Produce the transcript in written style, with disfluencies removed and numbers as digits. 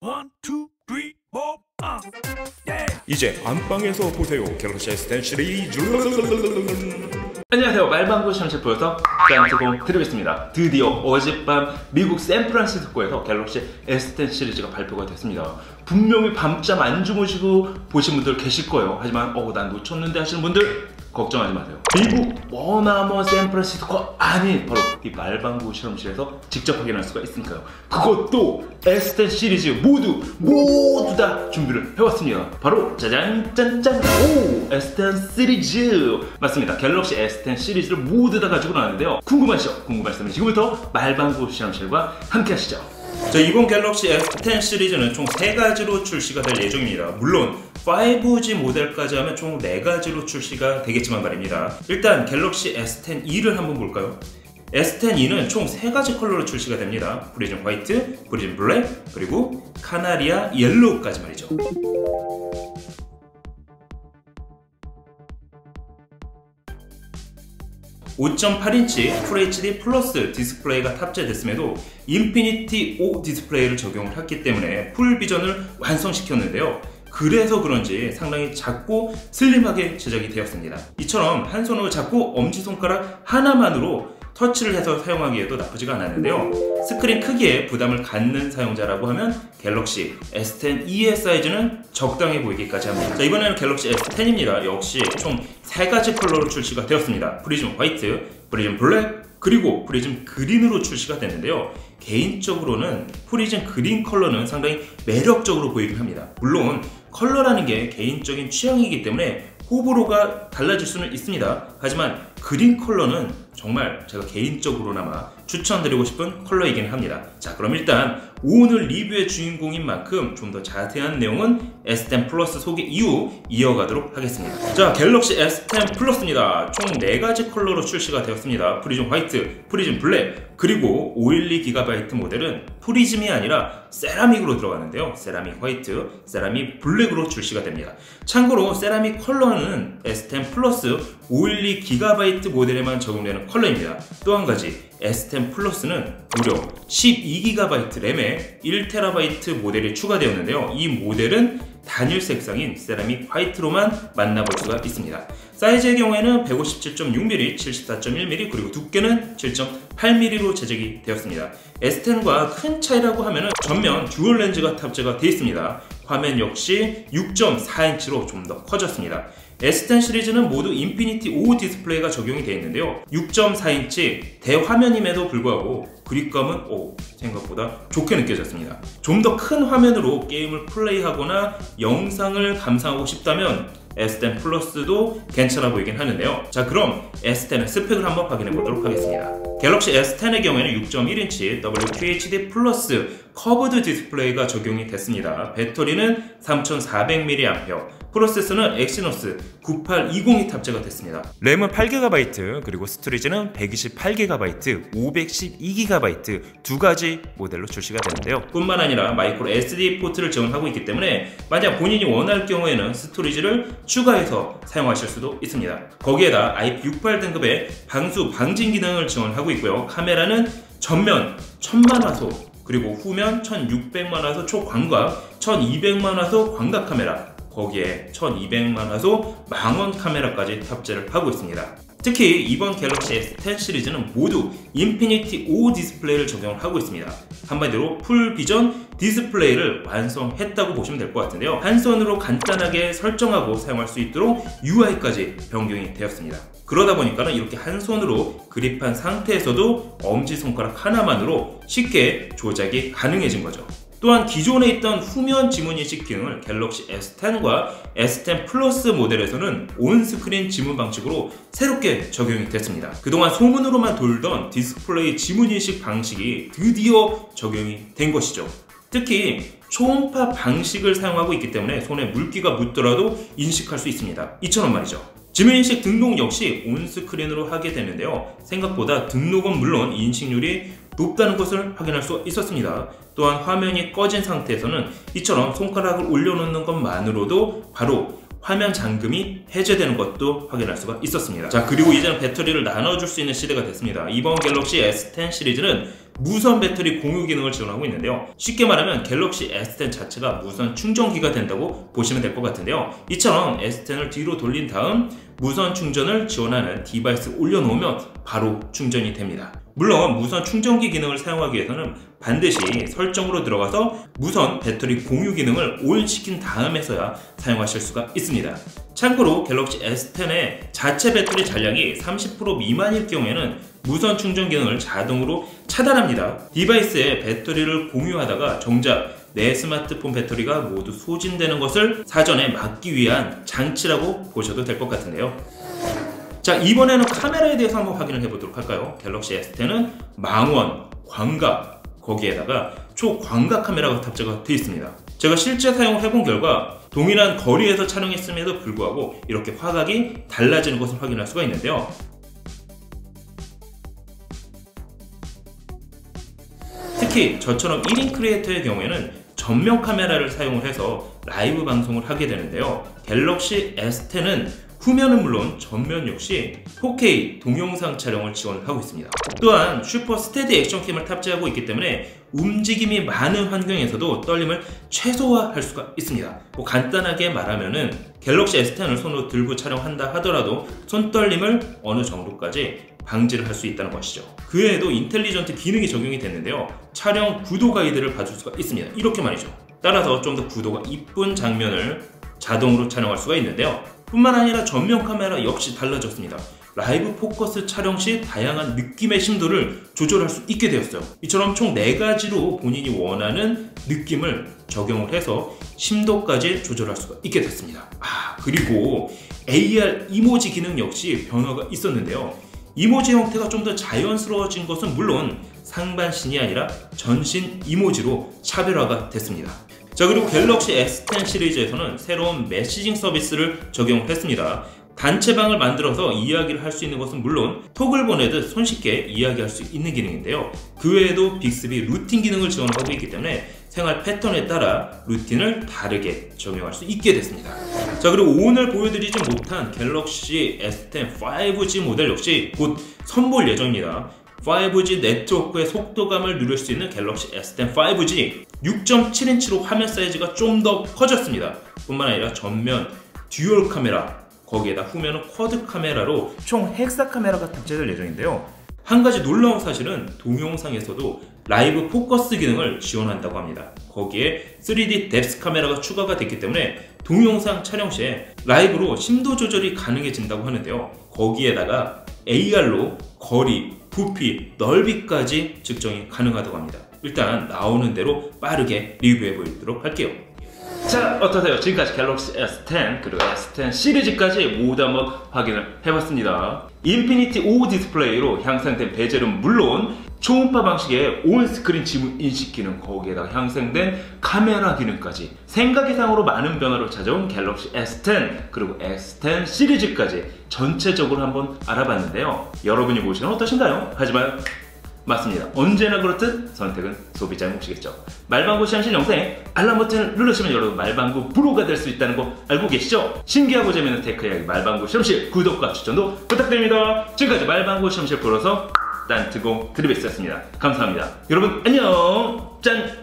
One, two, three, four, 이제 안방에서 보세요. 갤럭시 S10 시리즈. 안녕하세요. 말방구 시험책 보여서 짠 드리겠습니다. 드디어 어젯밤 미국 샌프란시스코에서 갤럭시 S10 시리즈가 발표가 됐습니다. 분명히 밤잠 안 주무시고 보신 분들 계실 거예요. 하지만 난 놓쳤는데 하시는 분들 걱정하지 마세요. 미국 머나먼 샌프란시스코 아닌 바로 이 말방구 실험실에서 직접 확인할 수가 있으니까요. 그것도 S10 시리즈 모두 다 준비를 해왔습니다. 바로 짜잔 짠짠 S10 시리즈 맞습니다. 갤럭시 S10 시리즈를 모두 다 가지고 나왔는데요. 궁금하시죠? 궁금하시다면 지금부터 말방구 실험실과 함께 하시죠. 자, 이번 갤럭시 S10 시리즈는 총 3가지로 출시가 될 예정입니다. 물론 5G 모델까지 하면 총 4가지로 출시가 되겠지만 말입니다. 일단 갤럭시 S10e를 한번 볼까요? S10e는 총 3가지 컬러로 출시가 됩니다. 프리즘 화이트, 프리즘 블랙, 그리고 카나리아 옐로우까지 말이죠. 5.8인치 FHD 플러스 디스플레이가 탑재됐음에도 인피니티 O 디스플레이를 적용을 했기 때문에 풀 비전을 완성시켰는데요. 그래서 그런지 상당히 작고 슬림하게 제작이 되었습니다. 이처럼 한 손으로 잡고 엄지손가락 하나만으로 터치를 해서 사용하기에도 나쁘지가 않았는데요. 스크린 크기에 부담을 갖는 사용자라고 하면 갤럭시 S10e의 사이즈는 적당해 보이기까지 합니다. 자, 이번에는 갤럭시 S10입니다. 역시 총 3가지 컬러로 출시가 되었습니다. 프리즘 화이트, 프리즘 블랙, 그리고 프리즘 그린으로 출시가 됐는데요. 개인적으로는 프리즘 그린 컬러는 상당히 매력적으로 보이긴 합니다. 물론 컬러라는 게 개인적인 취향이기 때문에 호불호가 달라질 수는 있습니다. 하지만 그린 컬러는 정말 제가 개인적으로나마 추천드리고 싶은 컬러이긴 합니다. 자, 그럼 일단 오늘 리뷰의 주인공인 만큼 좀 더 자세한 내용은 S10 플러스 소개 이후 이어가도록 하겠습니다. 자, 갤럭시 S10 플러스입니다. 총 4가지 컬러로 출시가 되었습니다. 프리즘 화이트, 프리즘 블랙, 그리고 512GB 모델은 프리즘이 아니라 세라믹으로 들어가는데요. 세라믹 화이트, 세라믹 블랙으로 출시가 됩니다. 참고로 세라믹 컬러는 S10 플러스 512GB 모델에만 적용되는 컬러입니다. 또 한 가지 S10 플러스는 무려 12GB 램에 1TB 모델이 추가되었는데요. 이 모델은 단일 색상인 세라믹 화이트로만 만나볼 수가 있습니다. 사이즈의 경우에는 157.6mm, 74.1mm, 그리고 두께는 7.8mm로 제작이 되었습니다. S10과 큰 차이라고 하면 전면 듀얼 렌즈가 탑재가 되어 있습니다. 화면 역시 6.4인치로 좀 더 커졌습니다. S10 시리즈는 모두 인피니티 O 디스플레이가 적용이 되어 있는데요. 6.4인치 대화면임에도 불구하고 그립감은 생각보다 좋게 느껴졌습니다. 좀 더 큰 화면으로 게임을 플레이하거나 영상을 감상하고 싶다면 S10 플러스도 괜찮아 보이긴 하는데요. 자, 그럼 S10의 스펙을 한번 확인해 보도록 하겠습니다. 갤럭시 S10의 경우에는 6.1인치 WQHD 플러스 커브드 디스플레이가 적용이 됐습니다. 배터리는 3400mAh, 프로세서는 엑시노스 9820이 탑재가 됐습니다. 램은 8GB, 그리고 스토리지는 128GB, 512GB 두 가지 모델로 출시가 되는데요. 뿐만 아니라 마이크로 SD 포트를 지원하고 있기 때문에 만약 본인이 원할 경우에는 스토리지를 추가해서 사용하실 수도 있습니다. 거기에다 IP68 등급의 방수 방진 기능을 지원하고 있고요. 카메라는 전면 1000만화소, 그리고 후면 1600만화소 초광각, 1200만화소 광각 카메라, 거기에 1200만화소 망원 카메라까지 탑재를 하고 있습니다. 특히 이번 갤럭시 S10 시리즈는 모두 인피니티 O 디스플레이를 적용을 하고 있습니다. 한마디로 풀 비전 디스플레이를 완성했다고 보시면 될 것 같은데요. 한 손으로 간단하게 설정하고 사용할 수 있도록 UI까지 변경이 되었습니다. 그러다 보니까 이렇게 한 손으로 그립한 상태에서도 엄지손가락 하나만으로 쉽게 조작이 가능해진 거죠. 또한 기존에 있던 후면 지문인식 기능을 갤럭시 S10과 S10 플러스 모델에서는 온스크린 지문 방식으로 새롭게 적용이 됐습니다. 그동안 소문으로만 돌던 디스플레이 지문인식 방식이 드디어 적용이 된 것이죠. 특히 초음파 방식을 사용하고 있기 때문에 손에 물기가 묻더라도 인식할 수 있습니다. 이처럼 말이죠. 지문인식 등록 역시 온스크린으로 하게 되는데요. 생각보다 등록은 물론 인식률이 높다는 것을 확인할 수 있었습니다. 또한 화면이 꺼진 상태에서는 이처럼 손가락을 올려놓는 것만으로도 바로 화면 잠금이 해제되는 것도 확인할 수가 있었습니다. 자, 그리고 이제는 배터리를 나눠줄 수 있는 시대가 됐습니다. 이번 갤럭시 S10 시리즈는 무선 배터리 공유 기능을 지원하고 있는데요. 쉽게 말하면 갤럭시 S10 자체가 무선 충전기가 된다고 보시면 될 것 같은데요. 이처럼 S10을 뒤로 돌린 다음 무선 충전을 지원하는 디바이스 올려놓으면 바로 충전이 됩니다. 물론 무선 충전기 기능을 사용하기 위해서는 반드시 설정으로 들어가서 무선 배터리 공유 기능을 ON시킨 다음에서야 사용하실 수가 있습니다. 참고로 갤럭시 S10의 자체 배터리 잔량이 30% 미만일 경우에는 무선 충전 기능을 자동으로 차단합니다. 디바이스에 배터리를 공유하다가 정작 내 스마트폰 배터리가 모두 소진되는 것을 사전에 막기 위한 장치라고 보셔도 될 것 같은데요. 자, 이번에는 카메라에 대해서 한번 확인을 해보도록 할까요? 갤럭시 S10은 망원, 광각, 거기에다가 초광각 카메라가 탑재가 되어 있습니다. 제가 실제 사용을 해본 결과 동일한 거리에서 촬영했음에도 불구하고 이렇게 화각이 달라지는 것을 확인할 수가 있는데요. 특히 저처럼 1인 크리에이터의 경우에는 전면 카메라를 사용을 해서 라이브 방송을 하게 되는데요. 갤럭시 S10은 후면은 물론 전면 역시 4K 동영상 촬영을 지원하고 있습니다. 또한 슈퍼 스테디 액션캠을 탑재하고 있기 때문에 움직임이 많은 환경에서도 떨림을 최소화할 수가 있습니다. 간단하게 말하면은 갤럭시 S10을 손으로 들고 촬영한다 하더라도 손떨림을 어느 정도까지 방지를 할 수 있다는 것이죠. 그 외에도 인텔리전트 기능이 적용이 됐는데요. 촬영 구도 가이드를 봐줄 수가 있습니다. 이렇게 말이죠. 따라서 좀 더 구도가 이쁜 장면을 자동으로 촬영할 수가 있는데요. 뿐만 아니라 전면 카메라 역시 달라졌습니다. 라이브 포커스 촬영 시 다양한 느낌의 심도를 조절할 수 있게 되었어요. 이처럼 총 4가지로 본인이 원하는 느낌을 적용을 해서 심도까지 조절할 수가 있게 됐습니다. 그리고 AR 이모지 기능 역시 변화가 있었는데요. 이모지 형태가 좀 더 자연스러워진 것은 물론 상반신이 아니라 전신 이모지로 차별화가 됐습니다. 자, 그리고 갤럭시 S10 시리즈에서는 새로운 메시징 서비스를 적용을 했습니다. 단체방을 만들어서 이야기를 할 수 있는 것은 물론 톡을 보내듯 손쉽게 이야기할 수 있는 기능인데요. 그 외에도 빅스비 루틴 기능을 지원하고 있기 때문에 생활 패턴에 따라 루틴을 다르게 적용할 수 있게 됐습니다. 자, 그리고 오늘 보여드리지 못한 갤럭시 S10 5G 모델 역시 곧 선보일 예정입니다. 5G 네트워크의 속도감을 누릴 수 있는 갤럭시 S10 5G 6.7인치로 화면 사이즈가 좀 더 커졌습니다. 뿐만 아니라 전면 듀얼 카메라, 거기에다 후면은 쿼드 카메라로 총 헥사 카메라가 탑재될 예정인데요. 한 가지 놀라운 사실은 동영상에서도 라이브 포커스 기능을 지원한다고 합니다. 거기에 3D 뎁스 카메라가 추가가 됐기 때문에 동영상 촬영 시에 라이브로 심도 조절이 가능해진다고 하는데요. 거기에다가 AR로 거리, 부피, 넓이까지 측정이 가능하다고 합니다. 일단 나오는 대로 빠르게 리뷰해 보도록 할게요. 자, 어떠세요? 지금까지 갤럭시 S10 그리고 S10 시리즈까지 모두 한번 확인을 해봤습니다. 인피니티 5 디스플레이로 향상된 베젤은 물론 초음파 방식의 온스크린 지문 인식 기능, 거기에다가 향상된 카메라 기능까지 생각 이상으로 많은 변화를 찾아온 갤럭시 S10 그리고 S10 시리즈까지 전체적으로 한번 알아봤는데요. 여러분이 보시면 어떠신가요? 하지만 맞습니다. 언제나 그렇듯 선택은 소비자의 몫이겠죠. 말방구 시험실 영상에 알람 버튼을 누르시면 여러분 말방구 프로가 될 수 있다는 거 알고 계시죠? 신기하고 재미있는 테크 이야기 말방구 시험실 구독과 추천도 부탁드립니다. 지금까지 말방구 시험실 프로서 딴트공 드리베스였습니다. 감사합니다. 여러분 안녕. 짠.